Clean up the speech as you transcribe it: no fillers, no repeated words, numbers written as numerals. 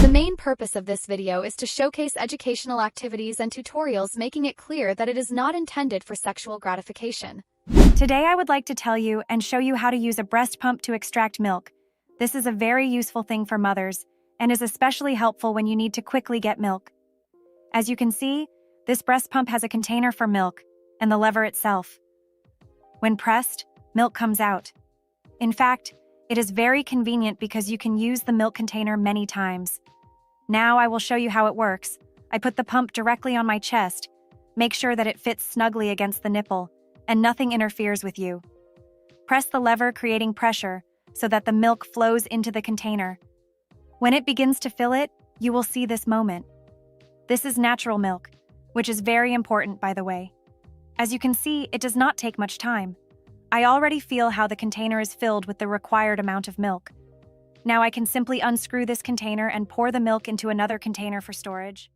The main purpose of this video is to showcase educational activities and tutorials, making it clear that it is not intended for sexual gratification. Today I would like to tell you and show you how to use a breast pump to extract milk. This is a very useful thing for mothers and is especially helpful when you need to quickly get milk. As you can see, this breast pump has a container for milk and the lever itself. When pressed, milk comes out. In fact, it is very convenient because you can use the milk container many times. Now I will show you how it works. I put the pump directly on my chest. Make sure that it fits snugly against the nipple and nothing interferes with you. Press the lever, creating pressure so that the milk flows into the container. When it begins to fill it, you will see this moment. This is natural milk, which is very important, by the way. As you can see, it does not take much time. I already feel how the container is filled with the required amount of milk. Now I can simply unscrew this container and pour the milk into another container for storage.